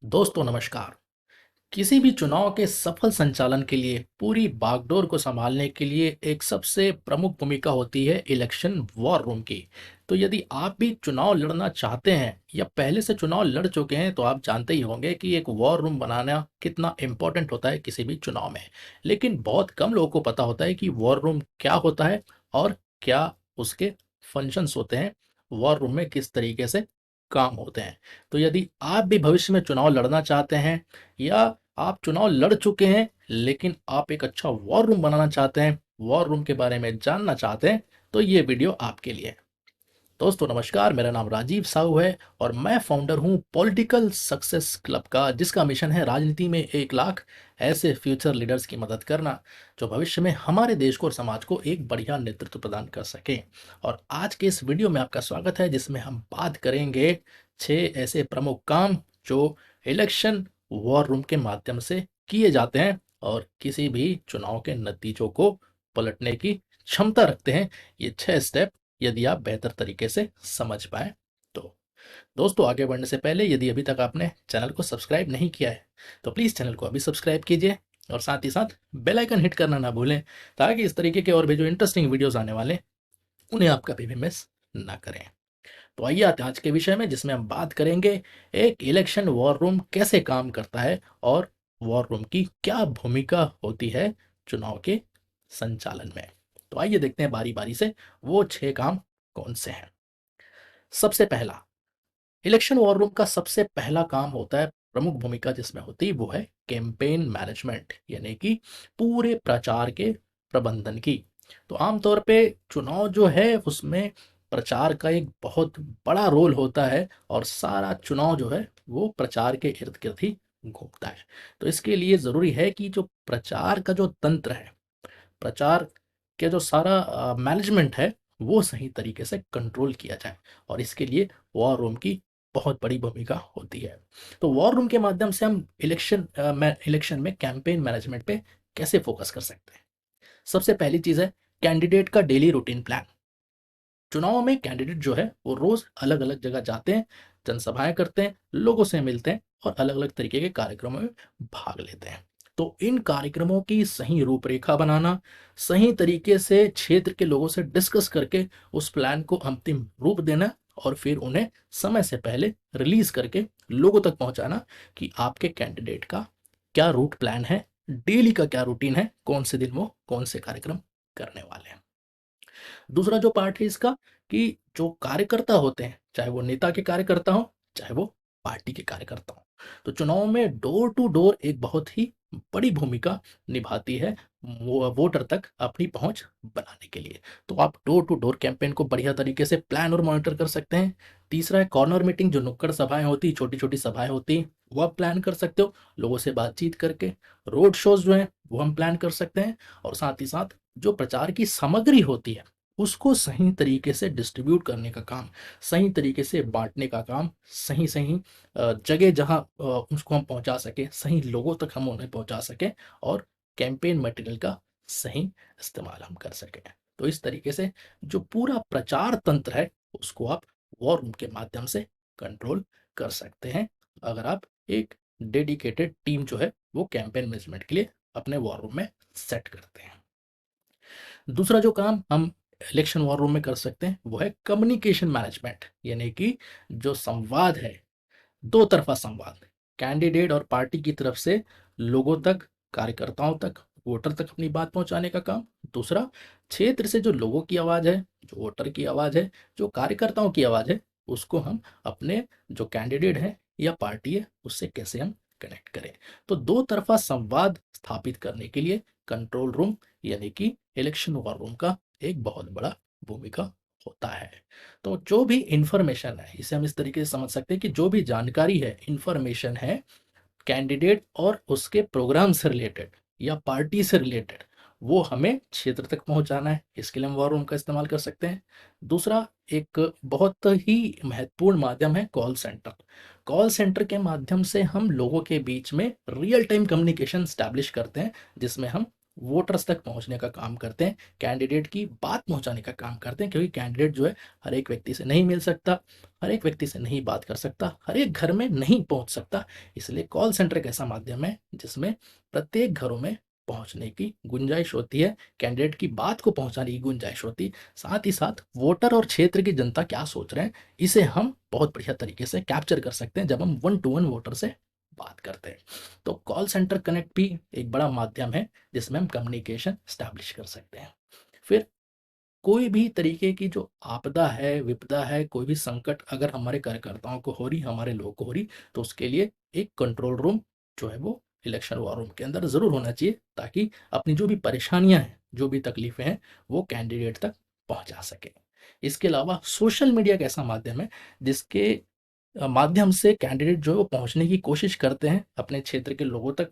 दोस्तों नमस्कार। किसी भी चुनाव के सफल संचालन के लिए पूरी बागडोर को संभालने के लिए एक सबसे प्रमुख भूमिका होती है इलेक्शन वॉर रूम की। तो यदि आप भी चुनाव लड़ना चाहते हैं या पहले से चुनाव लड़ चुके हैं तो आप जानते ही होंगे कि एक वॉर रूम बनाना कितना इम्पोर्टेंट होता है किसी भी चुनाव में। लेकिन बहुत कम लोगों को पता होता है कि वॉर रूम क्या होता है और क्या उसके फंक्शंस होते हैं, वॉर रूम में किस तरीके से काम होते हैं। तो यदि आप भी भविष्य में चुनाव लड़ना चाहते हैं या आप चुनाव लड़ चुके हैं लेकिन आप एक अच्छा वॉर रूम बनाना चाहते हैं, वॉर रूम के बारे में जानना चाहते हैं, तो ये वीडियो आपके लिए है। दोस्तों नमस्कार, मेरा नाम राजीव साहू है और मैं फाउंडर हूं पॉलिटिकल सक्सेस क्लब का, जिसका मिशन है राजनीति में 1 लाख ऐसे फ्यूचर लीडर्स की मदद करना जो भविष्य में हमारे देश को और समाज को एक बढ़िया नेतृत्व प्रदान कर सकें। और आज के इस वीडियो में आपका स्वागत है, जिसमें हम बात करेंगे 6 ऐसे प्रमुख काम जो इलेक्शन वॉर रूम के माध्यम से किए जाते हैं और किसी भी चुनाव के नतीजों को पलटने की क्षमता रखते हैं। ये 6 स्टेप यदि आप बेहतर तरीके से समझ पाए तो। दोस्तों आगे बढ़ने से पहले यदि अभी तक आपने चैनल को सब्सक्राइब नहीं किया है तो प्लीज़ चैनल को अभी सब्सक्राइब कीजिए और साथ ही साथ बेल आइकन हिट करना ना भूलें, ताकि इस तरीके के और भी जो इंटरेस्टिंग वीडियोस आने वाले उन्हें आप कभी भी मिस ना करें। तो आइए आते हैं आज के विषय में, जिसमें हम बात करेंगे एक इलेक्शन वॉर रूम कैसे काम करता है और वॉर रूम की क्या भूमिका होती है चुनाव के संचालन में। तो आइए देखते हैं बारी बारी से वो 6 काम कौन से हैं। सबसे पहला, इलेक्शन वॉर रूम का सबसे पहला काम होता है, प्रमुख भूमिका जिसमें होती है वो है कैंपेन मैनेजमेंट, यानी कि पूरे प्रचार के प्रबंधन की। तो आमतौर पे चुनाव जो है उसमें प्रचार का एक बहुत बड़ा रोल होता है और सारा चुनाव जो है वो प्रचार के इर्द गिर्द ही घूमता है। तो इसके लिए ज़रूरी है कि जो प्रचार का जो तंत्र है, प्रचार के जो सारा मैनेजमेंट है, वो सही तरीके से कंट्रोल किया जाए और इसके लिए वॉर रूम की बहुत बड़ी भूमिका होती है। तो वॉर रूम के माध्यम से हम इलेक्शन में कैंपेन मैनेजमेंट पे कैसे फोकस कर सकते हैं। सबसे पहली चीज़ है कैंडिडेट का डेली रूटीन प्लान। चुनाव में कैंडिडेट जो है वो रोज अलग अलग जगह जाते हैं, जनसभाएं करते हैं, लोगों से मिलते हैं और अलग अलग तरीके के कार्यक्रमों में भाग लेते हैं। तो इन कार्यक्रमों की सही रूपरेखा बनाना, सही तरीके से क्षेत्र के लोगों से डिस्कस करके उस प्लान को अंतिम रूप देना और फिर उन्हें समय से पहले रिलीज करके लोगों तक पहुंचाना कि आपके कैंडिडेट का क्या रूट प्लान है, डेली का क्या रूटीन है, कौन से दिन वो कौन से कार्यक्रम करने वाले हैं। दूसरा जो पार्ट है इसका, कि जो कार्यकर्ता होते हैं, चाहे वो नेता के कार्यकर्ता हो चाहे वो पार्टी के कार्यकर्ता हो, तो चुनाव में डोर टू डोर एक बहुत ही बड़ी भूमिका निभाती है वो वोटर तक अपनी पहुंच बनाने के लिए। तो आप डोर टू डोर कैंपेन को बढ़िया तरीके से प्लान और मॉनिटर कर सकते हैं। तीसरा है कॉर्नर मीटिंग, जो नुक्कड़ सभाएं होती, छोटी छोटी सभाएं होती, वो आप प्लान कर सकते हो लोगों से बातचीत करके। रोड शोज जो है वो हम प्लान कर सकते हैं और साथ ही साथ जो प्रचार की सामग्री होती है उसको सही तरीके से डिस्ट्रीब्यूट करने का काम, सही तरीके से बाँटने का काम, सही सही जगह जहाँ उसको हम पहुँचा सकें, सही लोगों तक हम उन्हें पहुँचा सकें और कैंपेन मटेरियल का सही इस्तेमाल हम कर सकें। तो इस तरीके से जो पूरा प्रचार तंत्र है उसको आप वॉर रूम के माध्यम से कंट्रोल कर सकते हैं, अगर आप एक डेडिकेटेड टीम जो है वो कैंपेन मैनेजमेंट के लिए अपने वॉर रूम में सेट करते हैं। दूसरा जो काम हम इलेक्शन वॉर रूम में कर सकते हैं वो है कम्युनिकेशन मैनेजमेंट, यानी कि जो संवाद है, दो तरफा संवाद, कैंडिडेट और पार्टी की तरफ से लोगों तक, कार्यकर्ताओं तक, वोटर तक अपनी बात पहुंचाने का काम। दूसरा, क्षेत्र से जो लोगों की आवाज़ है, जो वोटर की आवाज़ है, जो कार्यकर्ताओं की आवाज़ है, उसको हम अपने जो कैंडिडेट है या पार्टी है उससे कैसे हम कनेक्ट करें। तो दो तरफा संवाद स्थापित करने के लिए कंट्रोल रूम यानी कि इलेक्शन वॉर रूम का एक बहुत बड़ा भूमिका होता है। तो जो भी इंफॉर्मेशन है, इसे हम इस तरीके से समझ सकते हैं कि जो भी जानकारी है, इंफॉर्मेशन है कैंडिडेट और उसके प्रोग्राम से रिलेटेड या पार्टी से रिलेटेड, वो हमें क्षेत्र तक पहुंचाना है, इसके लिए हम वॉर रूम का इस्तेमाल कर सकते हैं। दूसरा, एक बहुत ही महत्वपूर्ण माध्यम है कॉल सेंटर। कॉल सेंटर के माध्यम से हम लोगों के बीच में रियल टाइम कम्युनिकेशन स्टैब्लिश करते हैं, जिसमें हम वोटर्स तक पहुंचने का काम करते हैं, कैंडिडेट की बात पहुंचाने का काम करते हैं, क्योंकि कैंडिडेट जो है हर एक व्यक्ति से नहीं मिल सकता, हर एक व्यक्ति से नहीं बात कर सकता, हर एक घर में नहीं पहुंच सकता। इसलिए कॉल सेंटर एक ऐसा माध्यम है जिसमें प्रत्येक घरों में पहुंचने की गुंजाइश होती है, कैंडिडेट की बात को पहुंचाने की गुंजाइश होती है। साथ ही साथ वोटर और क्षेत्र की जनता क्या सोच रहे हैं, इसे हम बहुत बढ़िया तरीके से कैप्चर कर सकते हैं जब हम वन टू वन वोटर से बात करते हैं। तो कॉल सेंटर कनेक्ट भी एक बड़ा माध्यम है जिसमें हम कम्युनिकेशन स्टैब्लिश कर सकते हैं। फिर कोई भी तरीके की जो आपदा है, विपदा है, कोई भी संकट अगर हमारे कार्यकर्ताओं को हो रही, हमारे लोगों को हो रही, तो उसके लिए एक कंट्रोल रूम जो है वो इलेक्शन वॉर रूम के अंदर ज़रूर होना चाहिए, ताकि अपनी जो भी परेशानियां हैं, जो भी तकलीफें हैं, वो कैंडिडेट तक पहुंचा सके। इसके अलावा सोशल मीडिया एक ऐसा माध्यम है जिसके माध्यम से कैंडिडेट जो है वो पहुंचने की कोशिश करते हैं अपने क्षेत्र के लोगों तक,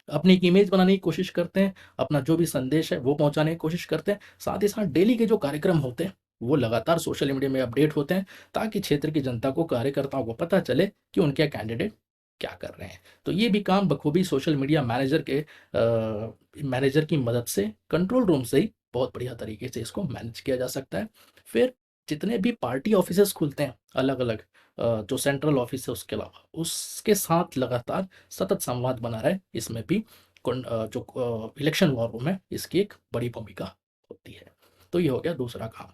अपनी एक इमेज बनाने की कोशिश करते हैं, अपना जो भी संदेश है वो पहुंचाने की कोशिश करते हैं। साथ ही साथ डेली के जो कार्यक्रम होते हैं वो लगातार सोशल मीडिया में अपडेट होते हैं, ताकि क्षेत्र की जनता को, कार्यकर्ताओं को पता चले कि उनके कैंडिडेट क्या कर रहे हैं। तो ये भी काम बखूबी सोशल मीडिया मैनेजर की मदद से, कंट्रोल रूम से ही बहुत बढ़िया तरीके से इसको मैनेज किया जा सकता है। फिर जितने भी पार्टी ऑफिसेस खुलते हैं अलग अलग, जो सेंट्रल ऑफिस है उसके अलावा, उसके साथ लगातार सतत संवाद बना रहे, इसमें भी जो इलेक्शन वॉर रूम है इसकी एक बड़ी भूमिका होती है। तो ये हो गया दूसरा काम।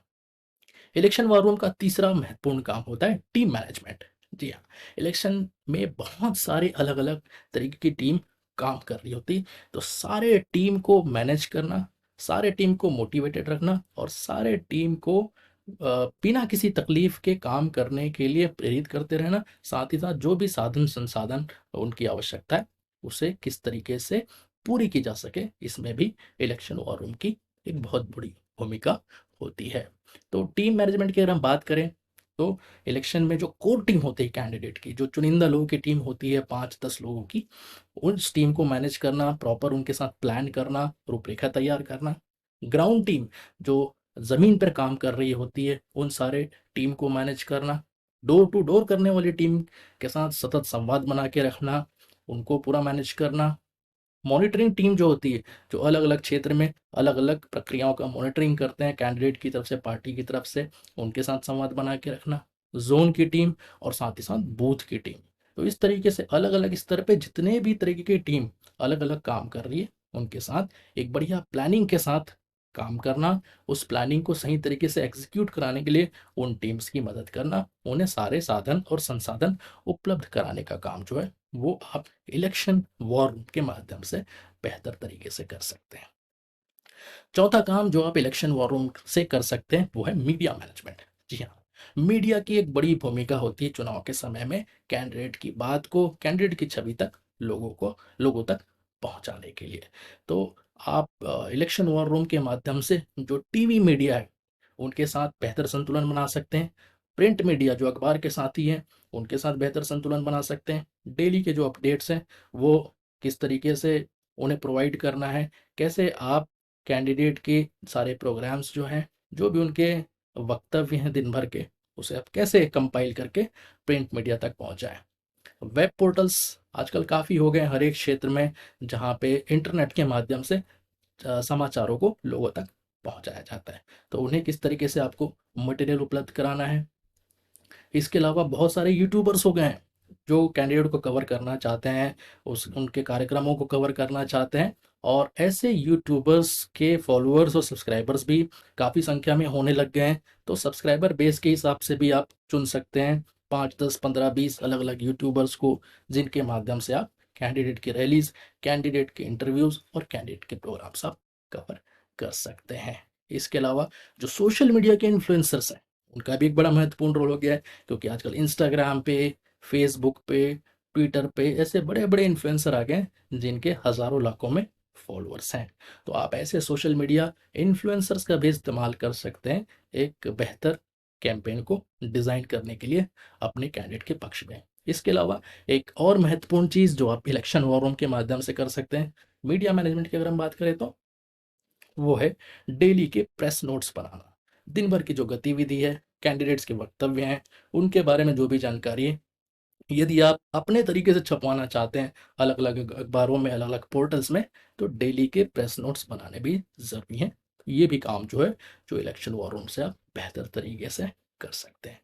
इलेक्शन वॉर रूम का तीसरा महत्वपूर्ण काम होता है टीम मैनेजमेंट। जी हाँ, इलेक्शन में बहुत सारे अलग अलग तरीके की टीम काम कर रही होती है, तो सारे टीम को मैनेज करना, सारे टीम को मोटिवेटेड रखना और सारे टीम को बिना किसी तकलीफ के काम करने के लिए प्रेरित करते रहना, साथ ही साथ जो भी साधन संसाधन उनकी आवश्यकता है उसे किस तरीके से पूरी की जा सके, इसमें भी इलेक्शन वॉर रूम की एक बहुत बड़ी भूमिका होती है। तो टीम मैनेजमेंट की अगर हम बात करें, तो इलेक्शन में जो कोर टीम होती है कैंडिडेट की, जो चुनिंदा लोगों की टीम होती है 5-10 लोगों की, उस टीम को मैनेज करना, प्रॉपर उनके साथ प्लान करना, रूपरेखा तैयार करना। ग्राउंड टीम जो ज़मीन पर काम कर रही होती है, उन सारे टीम को मैनेज करना। डोर टू डोर करने वाली टीम के साथ सतत संवाद बना के रखना, उनको पूरा मैनेज करना। मॉनिटरिंग टीम जो होती है, जो अलग अलग क्षेत्र में अलग अलग प्रक्रियाओं का मॉनिटरिंग करते हैं कैंडिडेट की तरफ से, पार्टी की तरफ से, उनके साथ संवाद बना के रखना। जोन की टीम और साथ ही साथ बूथ की टीम। तो इस तरीके से अलग अलग स्तर पे जितने भी तरीके की टीम अलग अलग काम कर रही है, उनके साथ एक बढ़िया प्लानिंग के साथ काम करना, उस प्लानिंग को सही तरीके से एग्जीक्यूट कराने के लिए उन टीम्स की मदद करना, उन्हें सारे साधन और संसाधन उपलब्ध कराने का काम जो है वो आप इलेक्शन वॉर रूम के माध्यम से बेहतर तरीके से कर सकते हैं। चौथा काम जो आप इलेक्शन वॉर रूम से कर सकते हैं वो है मीडिया मैनेजमेंट। जी हाँ, मीडिया की एक बड़ी भूमिका होती है चुनाव के समय में कैंडिडेट की बात को, कैंडिडेट की छवि तक, लोगों तक पहुंचाने के लिए। तो आप इलेक्शन वॉर रूम के माध्यम से जो टीवी मीडिया है उनके साथ बेहतर संतुलन बना सकते हैं। प्रिंट मीडिया जो अखबार के साथी हैं उनके साथ बेहतर संतुलन बना सकते हैं। डेली के जो अपडेट्स हैं वो किस तरीके से उन्हें प्रोवाइड करना है, कैसे आप कैंडिडेट के सारे प्रोग्राम्स जो हैं, जो भी उनके वक्तव्य हैं दिन भर के, उसे आप कैसे कंपाइल करके प्रिंट मीडिया तक पहुंचाएं। वेब पोर्टल्स आजकल काफ़ी हो गए हर एक क्षेत्र में, जहाँ पे इंटरनेट के माध्यम से समाचारों को लोगों तक पहुंचाया जाता है। तो उन्हें किस तरीके से आपको मटेरियल उपलब्ध कराना है। इसके अलावा बहुत सारे यूट्यूबर्स हो गए हैं जो कैंडिडेट को कवर करना चाहते हैं, उस उनके कार्यक्रमों को कवर करना चाहते हैं, और ऐसे यूट्यूबर्स के फॉलोअर्स और सब्सक्राइबर्स भी काफ़ी संख्या में होने लग गए हैं। तो सब्सक्राइबर बेस के हिसाब से भी आप चुन सकते हैं 5, 10, 15, 20 अलग अलग यूट्यूबर्स को, जिनके माध्यम से आप कैंडिडेट की रैलीज, कैंडिडेट के इंटरव्यूज़ और कैंडिडेट के प्रोग्राम्स आप कवर कर सकते हैं। इसके अलावा जो सोशल मीडिया के इन्फ्लुएंसर्स हैं उनका भी एक बड़ा महत्वपूर्ण रोल हो गया है, क्योंकि आजकल इंस्टाग्राम पे, फेसबुक पे, ट्विटर पे ऐसे बड़े बड़े इन्फ्लुएंसर आ गए हैं जिनके हज़ारों लाखों में फॉलोअर्स हैं। तो आप ऐसे सोशल मीडिया इन्फ्लुएंसर्स का भी इस्तेमाल कर सकते हैं एक बेहतर कैंपेन को डिज़ाइन करने के लिए अपने कैंडिडेट के पक्ष में। इसके अलावा एक और महत्वपूर्ण चीज़ जो आप इलेक्शन वॉर रूम के माध्यम से कर सकते हैं मीडिया मैनेजमेंट की अगर हम बात करें, तो वो है डेली के प्रेस नोट्स बनाना। दिन भर की जो गतिविधि है, कैंडिडेट्स के वक्तव्य हैं, उनके बारे में जो भी जानकारी है यदि आप अपने तरीके से छपवाना चाहते हैं अलग अलग अखबारों में, अलग अलग पोर्टल्स में, तो डेली के प्रेस नोट्स बनाने भी ज़रूरी हैं। ये भी काम जो है, जो इलेक्शन वॉर रूम से आप बेहतर तरीके से कर सकते हैं।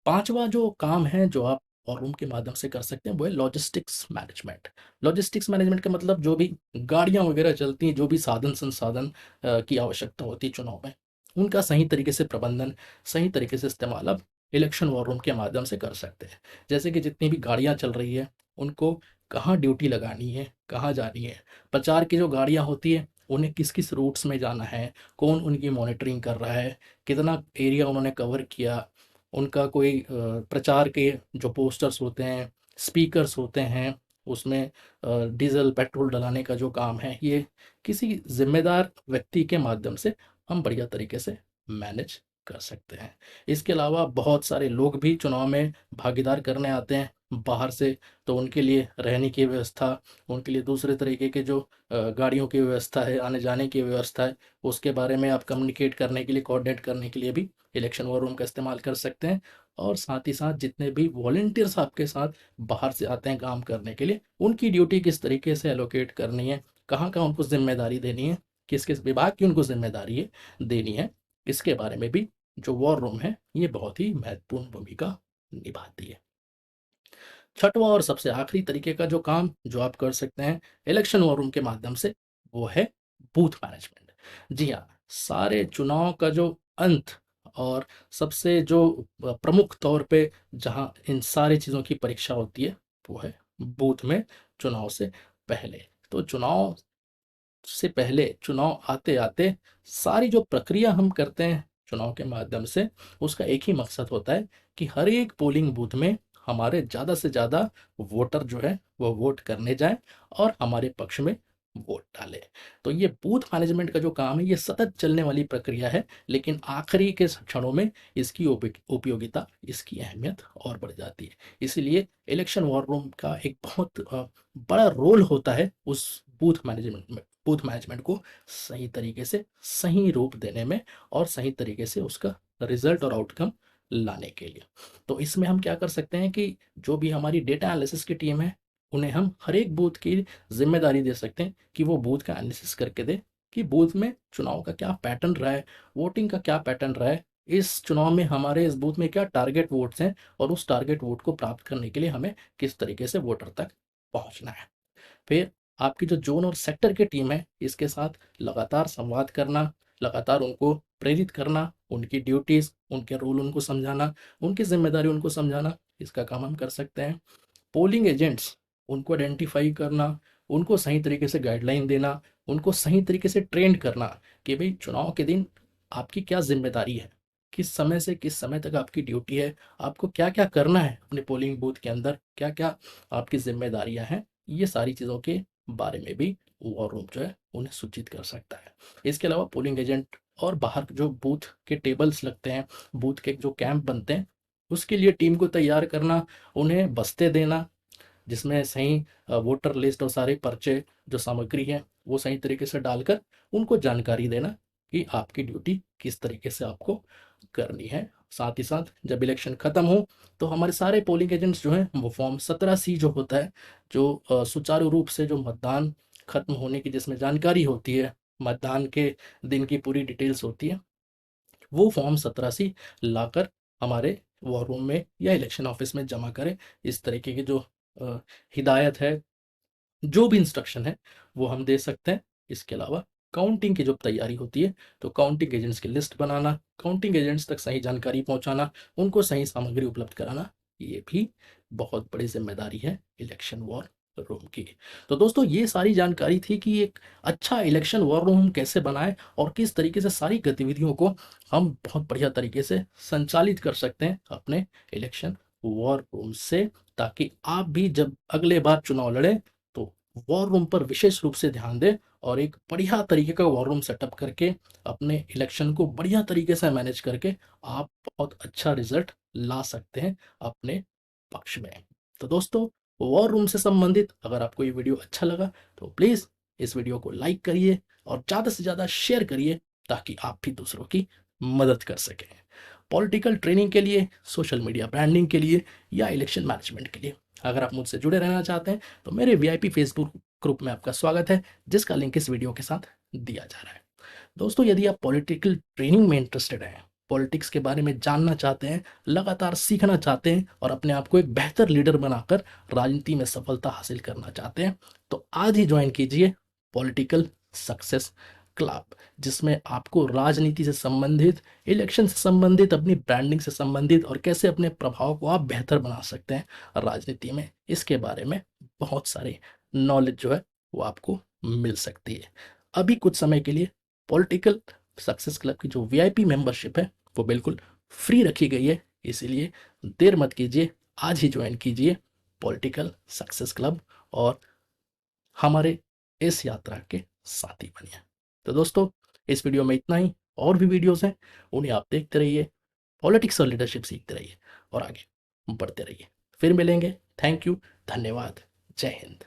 पांचवा जो काम है जो आप वॉर रूम के माध्यम से कर सकते हैं, वो है लॉजिस्टिक्स मैनेजमेंट। लॉजिस्टिक्स मैनेजमेंट का मतलब जो भी गाड़ियां वगैरह चलती हैं, जो भी साधन संसाधन की आवश्यकता होती है चुनाव में, उनका सही तरीके से प्रबंधन, सही तरीके से इस्तेमाल आप इलेक्शन वॉर रूम के माध्यम से कर सकते हैं। जैसे कि जितनी भी गाड़ियां चल रही है, उनको कहाँ ड्यूटी लगानी है, कहाँ जानी है, प्रचार की जो गाड़ियां होती है उन्हें किस किस रूट्स में जाना है, कौन उनकी मॉनिटरिंग कर रहा है, कितना एरिया उन्होंने कवर किया, उनका कोई प्रचार के जो पोस्टर्स होते हैं, स्पीकर्स होते हैं, उसमें डीज़ल, पेट्रोल डलाने का जो काम है, ये किसी ज़िम्मेदार व्यक्ति के माध्यम से हम बढ़िया तरीके से मैनेज कर सकते हैं। इसके अलावा बहुत सारे लोग भी चुनाव में भागीदार करने आते हैं बाहर से, तो उनके लिए रहने की व्यवस्था, उनके लिए दूसरे तरीके के जो गाड़ियों की व्यवस्था है, आने-जाने की व्यवस्था है, उसके बारे में आप कम्युनिकेट करने के लिए, कोऑर्डिनेट करने के लिए भी इलेक्शन वॉर रूम का इस्तेमाल कर सकते हैं। और साथ ही साथ जितने भी वॉलंटियर्स आपके साथ बाहर से आते हैं काम करने के लिए, उनकी ड्यूटी किस तरीके से एलोकेट करनी है, कहाँ-कहाँ उनको ज़िम्मेदारी देनी है, किस-किस विभाग की उनको ज़िम्मेदारी है देनी है, इसके बारे में भी जो वॉर रूम है, ये बहुत ही महत्वपूर्ण भूमिका निभाती है। छठवां और सबसे आखिरी तरीके का जो काम जो आप कर सकते हैं इलेक्शन वॉर रूम के माध्यम से, वो है बूथ मैनेजमेंट। जी हाँ, सारे चुनाव का जो अंत और सबसे जो प्रमुख तौर पे जहाँ इन सारी चीज़ों की परीक्षा होती है, वो है बूथ में चुनाव से पहले। तो चुनाव से पहले, चुनाव आते-आते सारी जो प्रक्रिया हम करते हैं चुनाव के माध्यम से, उसका एक ही मकसद होता है कि हर एक पोलिंग बूथ में हमारे ज़्यादा से ज़्यादा वोटर जो है, वो वोट करने जाएँ और हमारे पक्ष में वोट डालें। तो ये बूथ मैनेजमेंट का जो काम है, ये सतत चलने वाली प्रक्रिया है, लेकिन आखिरी के क्षणों में इसकी उपयोगिता, इसकी अहमियत और बढ़ जाती है। इसीलिए इलेक्शन वॉर रूम का एक बहुत बड़ा रोल होता है उस बूथ मैनेजमेंट को सही तरीके से सही रूप देने में और सही तरीके से उसका रिजल्ट और आउटकम लाने के लिए। तो इसमें हम क्या कर सकते हैं कि जो भी हमारी डेटा एनालिसिस की टीम है, उन्हें हम हर एक बूथ की जिम्मेदारी दे सकते हैं कि वो बूथ का एनालिसिस करके दे कि बूथ में चुनाव का क्या पैटर्न रहा है, वोटिंग का क्या पैटर्न रहा है, इस चुनाव में हमारे इस बूथ में क्या टारगेट वोट्स हैं और उस टारगेट वोट को प्राप्त करने के लिए हमें किस तरीके से वोटर तक पहुंचना है। फिर आपकी जो ज़ोन और सेक्टर की टीम है, इसके साथ लगातार संवाद करना, लगातार उनको प्रेरित करना, उनकी ड्यूटीज़, उनके रोल उनको समझाना, उनकी ज़िम्मेदारी उनको समझाना, इसका काम हम कर सकते हैं। पोलिंग एजेंट्स, उनको आइडेंटिफ़ाई करना, उनको सही तरीके से गाइडलाइन देना, उनको सही तरीके से ट्रेन करना कि भई चुनाव के दिन आपकी क्या ज़िम्मेदारी है, किस समय से किस समय तक आपकी ड्यूटी है, आपको क्या-क्या करना है अपने पोलिंग बूथ के अंदर, क्या-क्या आपकी ज़िम्मेदारियाँ हैं, ये सारी चीज़ों के बारे में भी वॉर रूम जो है उन्हें सूचित कर सकता है। इसके अलावा पोलिंग एजेंट और बाहर जो बूथ के टेबल्स लगते हैं, बूथ के जो कैंप बनते हैं, उसके लिए टीम को तैयार करना, उन्हें बस्ते देना, जिसमें सही वोटर लिस्ट और सारे पर्चे जो सामग्री है, वो सही तरीके से डालकर उनको जानकारी देना कि आपकी ड्यूटी किस तरीके से आपको करनी है। साथ ही साथ जब इलेक्शन खत्म हो, तो हमारे सारे पोलिंग एजेंट्स जो हैं, वो फॉर्म 17C जो होता है, जो सुचारू रूप से जो मतदान खत्म होने की जिसमें जानकारी होती है, मतदान के दिन की पूरी डिटेल्स होती है, वो फॉर्म 17C लाकर हमारे वॉर रूम में या इलेक्शन ऑफिस में जमा करें। इस तरीके की जो अ, हिदायत है, जो भी इंस्ट्रक्शन है, वो हम दे सकते हैं। इसके अलावा काउंटिंग की जो तैयारी होती है, तो काउंटिंग एजेंट्स की लिस्ट बनाना, काउंटिंग एजेंट्स तक सही जानकारी पहुंचाना, उनको सही सामग्री उपलब्ध कराना, ये भी बहुत बड़ी जिम्मेदारी है इलेक्शन वॉर रूम की। तो दोस्तों, ये सारी जानकारी थी कि एक अच्छा इलेक्शन वॉर रूम हम कैसे बनाएं और किस तरीके से सारी गतिविधियों को हम बहुत बढ़िया तरीके से संचालित कर सकते हैं अपने इलेक्शन वॉर रूम से, ताकि आप भी जब अगले बार चुनाव लड़ें, तो वॉर रूम पर विशेष रूप से ध्यान दें और एक बढ़िया तरीके का वॉर रूम सेटअप करके अपने इलेक्शन को बढ़िया तरीके से मैनेज करके आप बहुत अच्छा रिजल्ट ला सकते हैं अपने पक्ष में। तो दोस्तों, वॉर रूम से संबंधित अगर आपको ये वीडियो अच्छा लगा, तो प्लीज़ इस वीडियो को लाइक करिए और ज़्यादा से ज़्यादा शेयर करिए, ताकि आप भी दूसरों की मदद कर सकें। पॉलिटिकल ट्रेनिंग के लिए, सोशल मीडिया ब्रांडिंग के लिए या इलेक्शन मैनेजमेंट के लिए। अगर आप मुझसे जुड़े रहना चाहते हैं तो मेरे वीआईपी फेसबुक ग्रुप में आपका स्वागत है, जिसका लिंक इस वीडियो के साथ दिया जा रहा है। दोस्तों, यदि आप पॉलिटिकल ट्रेनिंग में इंटरेस्टेड हैं, पॉलिटिक्स के बारे में जानना चाहते हैं, लगातार सीखना चाहते हैं और अपने आप को एक बेहतर लीडर बनाकर राजनीति में सफलता हासिल करना चाहते हैं, तो आज ही ज्वाइन कीजिए पॉलिटिकल सक्सेस क्लब, जिसमें आपको राजनीति से संबंधित, इलेक्शन से संबंधित, अपनी ब्रांडिंग से संबंधित और कैसे अपने प्रभाव को आप बेहतर बना सकते हैं राजनीति में, इसके बारे में बहुत सारी नॉलेज जो है वो आपको मिल सकती है। अभी कुछ समय के लिए पॉलिटिकल सक्सेस क्लब की जो वीआईपी मेंबरशिप है वो बिल्कुल फ्री रखी गई है, इसीलिए देर मत कीजिए, आज ही ज्वाइन कीजिए पॉलिटिकल सक्सेस क्लब और हमारे इस यात्रा के साथी बनिए। तो दोस्तों, इस वीडियो में इतना ही। और भी वीडियोस हैं, उन्हें आप देखते रहिए, पॉलिटिक्स और लीडरशिप सीखते रहिए और आगे बढ़ते रहिए। फिर मिलेंगे। थैंक यू, धन्यवाद, जय हिंद।